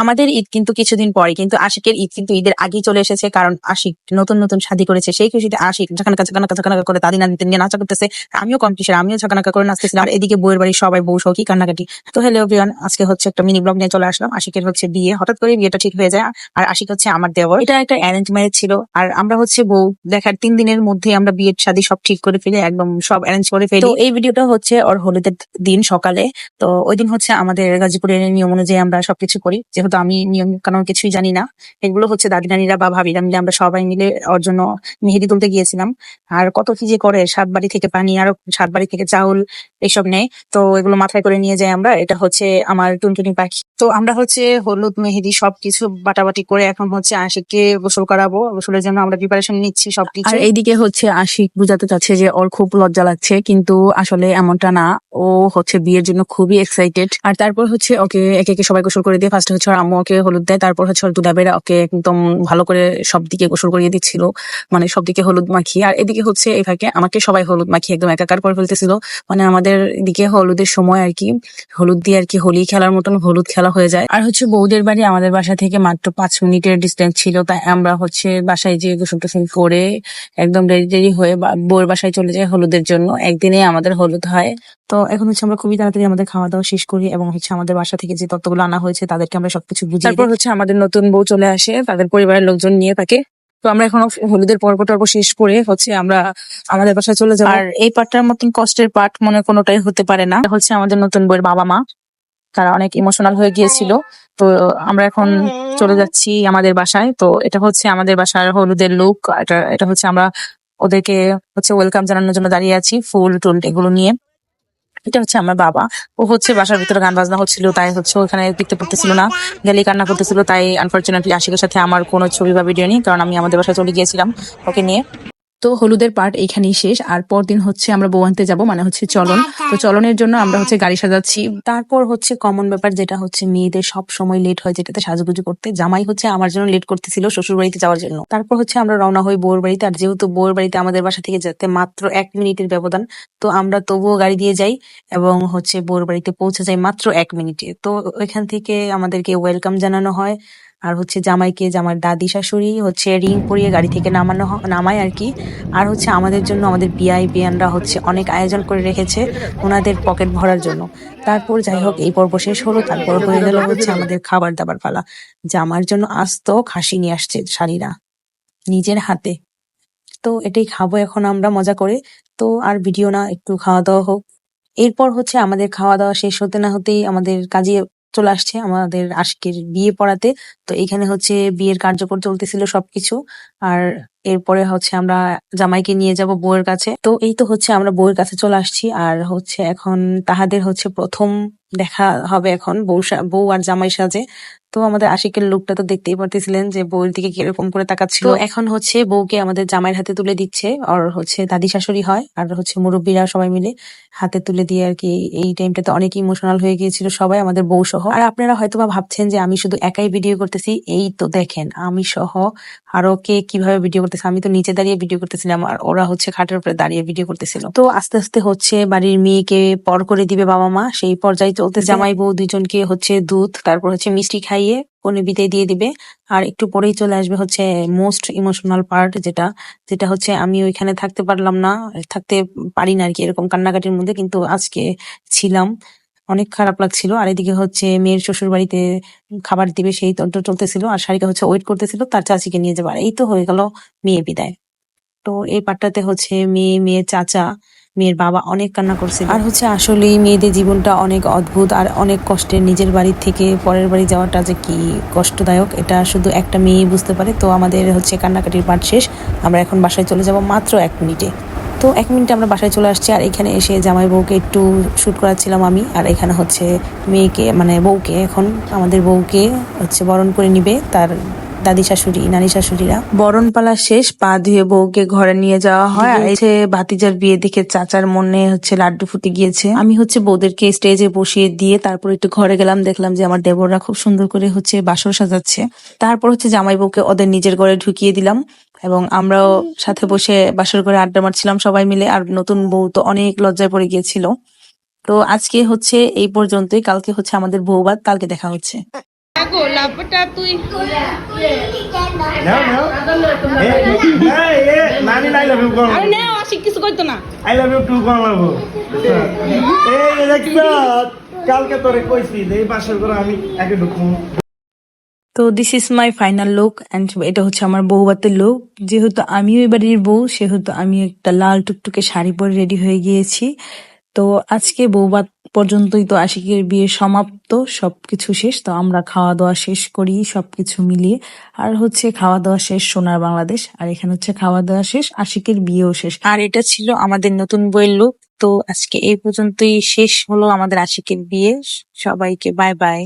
আমাদের ঈদ কিন্তু কিছুদিন পরে, কিন্তু আশিকের ঈদ কিন্তু ঈদের আগেই চলে এসেছে। কারণ আশিক নতুন নতুন শাদী করেছে, সেই খুশিতে আশিক ঝাঁকানাকা করে দাদি নানিদের নিয়ে নাচা করতেছে। আমিও কম্পিটিশন, আমিও ঝাঁকানাকা করে নাচতেছিলাম। আর এদিকে বউয়ের বাড়ির সবাই বউ সহ কি কান্নাকাটি। তো হ্যালো এভরিওয়ান, আজকে হচ্ছে একটা মিনি ব্লগ নিয়ে চলে আসলাম। আশিকের হচ্ছে বিয়ে, হঠাৎ করে বিয়েটা ঠিক হয়ে যায়। আর আশিক হচ্ছে আমার দেওর। এটা একটা অ্যারেঞ্জ ম্যারেজ ছিল। আর আমরা হচ্ছে বউ দেখার 3 দিনের মধ্যে আমরা বিয়ের শাদী সব ঠিক করে ফেলি, একদম সব অ্যারেঞ্জ করে ফেলি। তো এই ভিডিওটা হচ্ছে ওর হলুদের দিন সকালে। তো ওই দিন হচ্ছে আমাদের গাজীপুরের নিয়ম অনুযায়ী আমরা সবকিছু করি, যেহেতু আমি নিয়ম কানুন কিছুই জানি না। এগুলো হচ্ছে দাদি নানিরা বা ভাবিরা মিলে আমরা সবাই মিলে ওর জন্য মেহেদি তুলতে গিয়েছিলাম। আর কত কি যে করে, 7 বাড়ি থেকে পানি, আরো 7 বাড়ি থেকে চাউল এইসব নেই। তো এগুলো মাথায় করে নিয়ে যাই আমরা। এটা হচ্ছে আমার টুনটুনি পাখি। তো আমরা হচ্ছে হলুদ মেহেদি সবকিছু বাটাবাটি করে এখন হচ্ছে আশিককে গোসল করাবো। গোসলের জন্য আমরা প্রিপারেশন নিচ্ছি সবকিছু। আর এইদিকে হচ্ছে আশিক বুঝাতে চাচ্ছে যে ওর খুব লজ্জা লাগছে, কিন্তু আসলে এমনটা না। ও হচ্ছে বিয়ের জন্য খুবই এক্সাইটেড। আর তারপর হচ্ছে ওকে একে একে সবাই গোসল করে দিয়ে, ফার্স্টে হচ্ছে ওর আম্মু ওকে হলুদ দেয়, তারপর হচ্ছে ওর দুলাবেরা ওকে একদম ভালো করে সব দিকে গোসল করিয়ে দিচ্ছিল, মানে সব দিকে হলুদ মাখিয়ে। আর এদিকে হচ্ছে এই ফাঁকে আমাকে সবাই হলুদ মাখিয়ে একদম একাকার করে ফেলতেছিল। মানে আমাদের দিকে হলুদের সময় আর কি, হলুদ দিয়ে আর কি হোলি খেলার মতন হলুদ খেলা হয়ে যায়। আর হচ্ছে বউদের বাড়ি আমাদের বাসা থেকে মাত্র 5 মিনিটের ডিস্টেন্স ছিল, তাই আমরা হচ্ছে বাসায় যেয়ে গোসল টোসল করে একদম রেডি হয়ে বউয়ের বাসায় চলে যাই হলুদের জন্য। একদিনে আমাদের হলুদ হয়। তো এখন হচ্ছে আমরা খুবই তাড়াতাড়ি আমাদের খাওয়া দাওয়া শেষ করি, এবং হচ্ছে আমাদের বাসা থেকে যে তত্ত্বগুলো আনা হয়েছে তাদেরকে আমরা সবকিছু বুঝিয়ে দিই। তারপর হচ্ছে আমাদের নতুন বউ চলে আসে, তাদের পরিবারের লোকজন নিয়ে থাকে। তো আমরা এখন হলুদের পর্ব টর্ব শেষ করে হচ্ছে আমরা আমাদের বাসায় চলে যাবো। আর এই পার্টটার মতন কষ্টের পার্ট মনে কোনোটাই হতে পারে না। হচ্ছে আমাদের নতুন বউয়ের বাবা মা, তারা অনেক ইমোশনাল হয়ে গিয়েছিল। তো আমরা এখন চলে যাচ্ছি আমাদের বাসায়। তো এটা হচ্ছে আমাদের বাসার হলুদের লুক। এটা হচ্ছে আমরা ওদেরকে হচ্ছে ওয়েলকাম জানানোর জন্য দাঁড়িয়ে আছি, ফুল টুল এগুলো নিয়ে। এটা হচ্ছে আমার বাবা। ও হচ্ছে বাসার ভিতরে গান বাজনা হচ্ছিল, তাই হচ্ছে ওখানে দেখতে পারতেছিল না, গেলি কান্না করতেছিল। তাই আনফরচুনেটলি আশিকের সাথে আমার কোনো ছবি বা ভিডিও নেই, কারণ আমি আমাদের বাসায় চলে গিয়েছিলাম ওকে নিয়ে। তো হলুদের পার্ট এইখানেই শেষ। আর পরদিন হচ্ছে আমরা বউ আনতে যাবো, মানে হচ্ছে চলন। তো চলনের জন্য আমরা হচ্ছে গাড়ি সাজাচ্ছি। তারপর হচ্ছে কমন ব্যাপার, যেটা হচ্ছে মেয়েদের সব সময় লেট হয়, যেটাতে সাজুগুজু করতে। জামাই হচ্ছে আমার জন্য লেট করতেছিল শ্বশুর বাড়িতে যাওয়ার জন্য। তারপর হচ্ছে আমরা রওনা হই বউর বাড়িতে। আর যেহেতু বউর বাড়িতে আমাদের বাসা থেকে যেতে মাত্র 1 মিনিটের ব্যবধান, তো আমরা তবুও গাড়ি দিয়ে যাই এবং হচ্ছে বউর বাড়িতে পৌঁছে যাই মাত্র 1 মিনিটে। তো ওইখান থেকে আমাদেরকে ওয়েলকাম জানানো হয়। আর হচ্ছে জামাইকে জামার দাদি শাশুড়ি হচ্ছে রিং পরিয়ে গাড়ি থেকে নামায় আর কি। আর হচ্ছে আমাদের জন্য আমাদের বিআইবিয়ানরা হচ্ছে অনেক আয়োজন করে রেখেছে ওনাদের পকেট ভরার জন্য। তারপর যাই হোক, এই পর্ব শেষ হলো। তারপর হয়ে গেল হচ্ছে আমাদের খাবার দাবার পালা। জামার জন্য আস্ত খাসি নিয়ে আসছে শাড়িরা নিজের হাতে। তো এটাই খাবো এখন আমরা মজা করে। তো আর ভিডিও না, একটু খাওয়া দাওয়া হোক। এরপর হচ্ছে আমাদের খাওয়া দাওয়া শেষ হতে না হতেই আমাদের কাজে চলে আসছে আমাদের আশিকের বিয়ে পড়াতে। তো এখানে হচ্ছে বিয়ের কার্যকর চলতেছিল সবকিছু। আর এরপরে হচ্ছে আমরা জামাইকে নিয়ে যাব বউয়ের কাছে। তো এই তো হচ্ছে আমরা বউয়ের কাছে চলে আসছি। আর হচ্ছে এখন তাহাদের হচ্ছে প্রথম দেখা হবে এখন বউ আর জামাই সাজে। তো আমাদের আশিকের লুকটা তো দেখতেই পারতেছিলেন যে বউয়ের দিকে কিরকম করে তাকাচ্ছিল। তো এখন হচ্ছে বউকে আমাদের জামাইয়ের হাতে তুলে দিচ্ছে, আর হচ্ছে দাদি শাশুড়ি হয় আর হচ্ছে মুরব্বীরা সবাই মিলে হাতে তুলে দিয়ে আর কি। এই টাইমটাতে অনেক ইমোশনাল হয়ে গিয়েছিল সবাই, আমাদের বউ সহ। আর আপনারা হয়তোবা ভাবছেন যে আমি শুধু একাই ভিডিও করতেছি, এই তো দেখেন আমি সহ আরো কে কিভাবে ভিডিও করতেছে। আমি তো নিচে দাঁড়িয়ে ভিডিও করতেছিলাম, আর ওরা হচ্ছে খাটের উপরে দাঁড়িয়ে ভিডিও করতেছিল। তো আস্তে আস্তে হচ্ছে বাড়ির মেয়েকে পর করে দিবে বাবা মা, সেই পর্যায়ে চলতে জামাই বউ দুজনকে হচ্ছে দুধ তারপর হচ্ছে মিষ্টি খাইয়ে কনে বিদায় দিয়ে দিবে। আর একটু পরেই চলে আসবে হচ্ছে মোস্ট ইমোশনাল পার্ট, যেটা যেটা হচ্ছে আমি ওইখানে থাকতে পারলাম না, থাকতে পারি না আর কি এরকম কান্নাকাটির মধ্যে, কিন্তু আজকে ছিলাম, অনেক খারাপ লাগছিল। আর এদিকে হচ্ছে মেয়ের শ্বশুর বাড়িতে খাবার দিবে, সেই তন্ত্র চলতেছিল। আর শারিকা হচ্ছে ওয়েট করতেছিল তার চাচিকে নিয়ে যাবার। এই তো হয়ে গেল মেয়ে বিদায়। তো এই পার্টটাতে হচ্ছে মেয়ের চাচা, মেয়ের বাবা অনেক কান্না করছিল। আর হচ্ছে আসলেই মেয়েদের জীবনটা অনেক অদ্ভুত আর অনেক কষ্টের। নিজের বাড়ি থেকে পরের বাড়ি যাওয়াটা যে কি কষ্টদায়ক, এটা শুধু একটা মেয়েই বুঝতে পারে। তো আমাদের হচ্ছে কান্নাকাটির পার্ট শেষ। আমরা এখন বাসায় চলে যাব মাত্র 1 মিনিটে। তো 1 মিনিটে আমরা বাসায় চলে আসছি। আর এখানে এসে জামাই বউকে একটু শুট করাচ্ছিলাম আমি। আর এখানে হচ্ছে মেয়েকে মানে বউকে, এখন আমাদের বউকে হচ্ছে বরণ করে নিবে তার দাদি শাশুড়ি নানি শাশুড়িরা। বরণ পালা শেষ, পা ধুয়ে বউকে ঘরে নিয়ে যাওয়া হয়। আর হচ্ছে ভাতিজার বিয়ে দেখে চাচার মনে হচ্ছে লাড্ডু ফুটে গিয়েছে। আমি হচ্ছে বউদেরকে স্টেজে বসিয়ে দিয়ে তারপর একটু ঘরে গেলাম, দেখলাম যে আমার দেবররা খুব সুন্দর করে হচ্ছে বাসর সাজাচ্ছে। তারপর হচ্ছে জামাই বউকে ওদের নিজের ঘরে ঢুকিয়ে দিলাম, এবং আমরাও সাথে বসে বাসর ঘরে আড্ডা মারছিলাম সবাই মিলে। আর নতুন বউ তো অনেক লজ্জায় পড়ে গিয়েছিল। তো আজকে হচ্ছে এই পর্যন্তই, কালকে হচ্ছে আমাদের বউভাত, কালকে দেখা হচ্ছে। গোলাপটা তুই নাও নাও নানি আই লাভ ইউ কোন আরে না আশিক কিছু করতো না আই লাভ ইউ টু কোন লাভ এই দেখছ কালকে তোরে কইছি যে এই বাসর করে আমি আগে ঢুকবো। তো this is my final look and এটা হচ্ছে আমার বউ বাতের লুক। যেহেতু আমিও এই বাড়ির বউ, সেহেতু আমি একটা লাল টুকটুকে শাড়ি পরে রেডি হয়ে গিয়েছি। তো আজকে বৌবাত পর্যন্তই তো আশিকের বিয়ে সমাপ্ত, সবকিছু শেষ। তো আমরা খাওয়া দাওয়া শেষ করি সবকিছু মিলিয়ে। আর হচ্ছে খাওয়া দাওয়া শেষ সোনার বাংলাদেশ, আর এখানে হচ্ছে খাওয়া দাওয়া শেষ আশিকের বিয়েও শেষ। আর এটা ছিল আমাদের নতুন বইয়ের লুক। তো আজকে এই পর্যন্তই শেষ হলো আমাদের আশিকের বিয়ে। সবাইকে বাই বাই।